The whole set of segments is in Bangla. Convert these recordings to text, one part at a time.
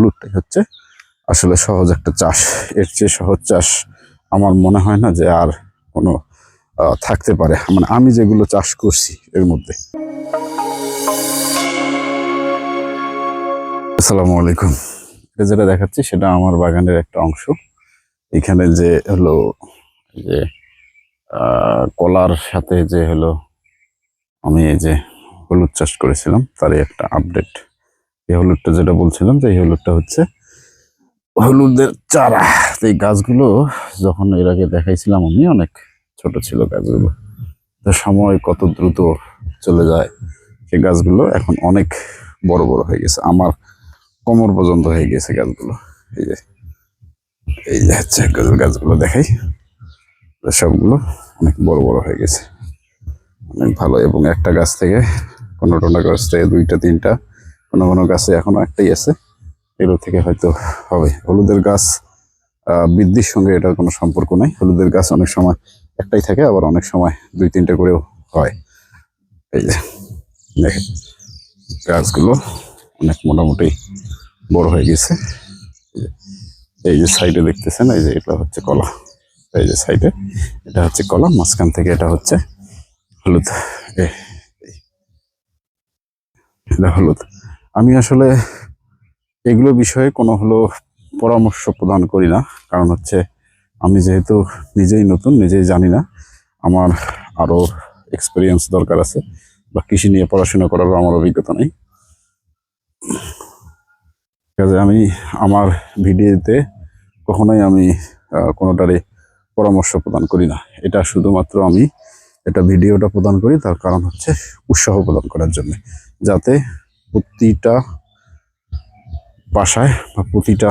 হলুদটাই হচ্ছে আসলে সহজ একটা চাষ। এর চেয়ে সহজ চাষ আমার মনে হয় না যে আর কোনো থাকতে পারে, মানে আমি যেগুলো চাষ করছি এর মধ্যে। আসসালামু আলাইকুম। এটা যেটা দেখাচ্ছি সেটা আমার বাগানের একটা অংশ। এখানে যে হলো যে কলার সাথে যে হলো আমি এই যে হলুদ চাষ করেছিলাম তারই একটা আপডেট। এই হলুদটা যেটা বলছিলাম যে এই হলুদটা হচ্ছে হলুদের চারা। তো এই গাছগুলো যখন এর আগে দেখাইছিলাম আমি, অনেক ছোট ছিল গাছগুলো। তো সময় কত দ্রুত চলে যায়, সেই গাছগুলো এখন অনেক বড় বড় হয়ে গেছে, আমার কোমর পর্যন্ত হয়ে গেছে গাছগুলো। এই যে হচ্ছে গাছগুলো দেখাই, সবগুলো অনেক বড় বড় হয়ে গেছে, অনেক ভালো। এবং একটা গাছ থেকে কোনো গাছ থেকে দুইটা তিনটা, কোনো কোনো গাছে এখনো একটাই আছে, এগুলো থেকে হয়তো হবে। হলুদের গাছ বৃদ্ধির সঙ্গে এটার কোনো সম্পর্ক নাই। হলুদের গাছ অনেক সময় একটাই থাকে, আবার অনেক সময় দুই তিনটা করেও হয়। এই যে দেখেন গাছগুলো অনেক মোটামুটি বড় হয়ে গেছে। এই যে সাইডে দেখতেছেন, এই যে এটা হচ্ছে কলা, এই যে সাইডে এটা হচ্ছে কলা, মাঝখান থেকে এটা হচ্ছে হলুদ। এটা হলুদ। আমি আসলে এগুলো বিষয়ে কোনো পরামর্শ প্রদান করি না, কারণ হচ্ছে আমি যেহেতু নিজেই নতুন, নিজেই জানি না, আমার আরো এক্সপিরিয়েন্স দরকার আছে, বা কৃষি নিয়ে পড়াশোনা করারও আমার অভিজ্ঞতা নেই। কাজে আমি আমার ভিডিওতে কখনোই আমি কোনোটারই পরামর্শ প্রদান করি না। এটা শুধুমাত্র আমি এটা ভিডিওটা প্রদান করি তার কারণ হচ্ছে উৎসাহ প্রদান করার জন্য, যাতে প্রতিটা বাসায় বা প্রতিটা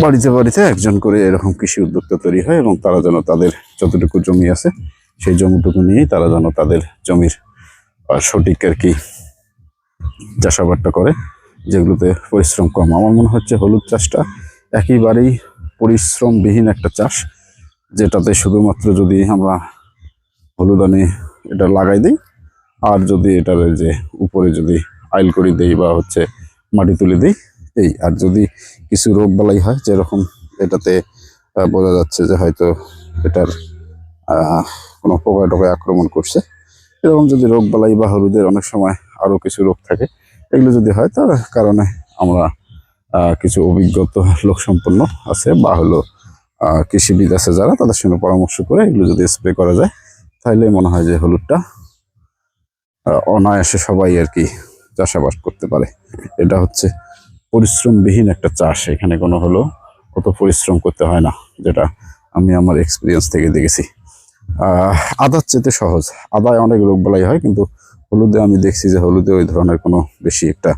বাড়িতে বাড়িতে একজন করে এরকম কৃষি উদ্যোক্তা তৈরি হয়, এবং তারা যেন তাদের যতটুকু জমি আছে সেই জমিটুকু নিয়েই তারা যেন তাদের জমির সঠিক আর কি চাষাবাদটা করে, যেগুলোতে পরিশ্রম কম। আমার মনে হচ্ছে হলুদ চাষটা একেবারেই পরিশ্রমবিহীন একটা চাষ, যেটাতে শুধুমাত্র যদি আমরা হলুদ আনি এটা লাগাই দিই, আর যদি এটার যে উপরে যদি আইল করে দিই বা হচ্ছে মাটি তুলে দিই, এই আর যদি কিছু রোগ বালাই হয়, যেরকম এটাতে বোঝা যাচ্ছে যে হয়তো এটার কোনো পোকায় টোকায় আক্রমণ করছে, এরকম যদি রোগ বালাই বা হলুদের অনেক সময় আরো কিছু রোগ থাকে, এগুলো যদি হয় তার কারণে আমরা কিছু অভিজ্ঞতা লোক সম্পন্ন আছে বা কৃষিবিদ আছে যারা, তাদের সঙ্গে পরামর্শ করে এগুলো যদি স্প্রে করা যায়, তাহলে মনে হয় যে হলুদটা অনায়াসে সবাই আর কি চাষাবাদ করতে পারে। এটা হচ্ছে পরিশ্রমবিহীন একটা চাষ, এখানে কোনো অত পরিশ্রম করতে হয় না, যেটা আমি আমার এক্সপিরিয়েন্স থেকে দেখেছি। আদার চেতে সহজ। আদায় অনেক রোগবালাই হয়, কিন্তু হলুদে আমি দেখছি যে হলুদে ওই ধরনের কোনো বেশি একটা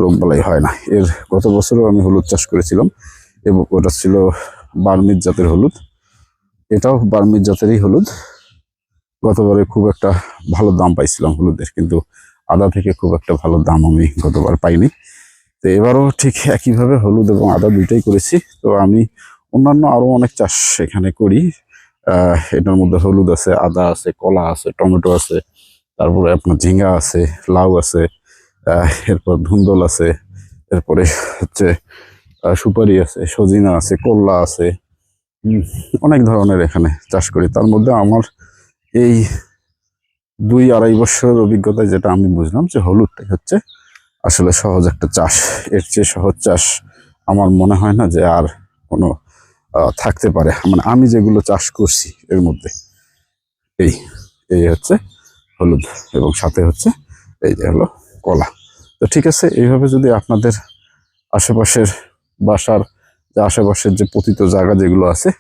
রোগবালাই হয় না। এর গত বছরও আমি হলুদ চাষ করেছিলাম, এবং ওটা ছিল বার্মিজ জাতের হলুদ। এটাও বার্মিজ জাতেরই হলুদ। গতবারে খুব একটা ভালো দাম পাইছিলাম হলুদের, কিন্তু আদা থেকে খুব একটা ভালো দাম আমি গতবার পাইনি। তো এবারও ঠিক একইভাবে হলুদ এবং আদা দুইটাই করেছি। তো আমি অন্যান্য আরো অনেক চাষ এখানে করি। এটার মধ্যে হলুদ আছে, আদা আছে, কলা আছে, টমেটো আছে, তারপরে আপনার ঝিঙ্গা আছে, লাউ আছে, এরপর ধুন্দল আছে, এরপরে হচ্ছে সুপারি আছে, সজিনা আছে, করলা আছে, অনেক ধরনের এখানে চাষ করি। তার মধ্যে আমার এই 2-2.5 বছরের অভিজ্ঞতায় যেটা আমি বুঝলাম যে হলুদটাই হচ্ছে আসলে সহজ একটা চাষ। এর চেয়ে সহজ চাষ আমার মনে হয় না যে আর কোনো থাকতে পারে, মানে আমি যেগুলো চাষ করছি এর মধ্যে। এই এই হচ্ছে হলুদ, এবং সাথে হচ্ছে এই যে হলো কলা। তো ঠিক আছে, এইভাবে যদি আপনাদের আশেপাশের বাসার যে আশেপাশের যে পতিত জায়গা যেগুলো আছে,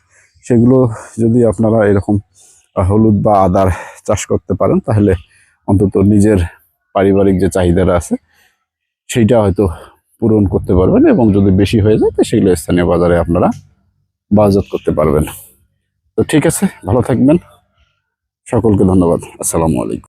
সেগুলো যদি আপনারা এরকম হলুদ বা আদার চাষ করতে পারেন, তাহলে অন্তত নিজের পারিবারিক যে চাহিদাটা আছে সেইটা হয়তো পূরণ করতে পারবেন, এবং যদি বেশি হয়ে যায় তো সেগুলো স্থানীয় বাজারে আপনারা বাজারজাত করতে পারবেন। তো ঠিক আছে, ভালো থাকবেন, সকলকে ধন্যবাদ। আসসালামু আলাইকুম।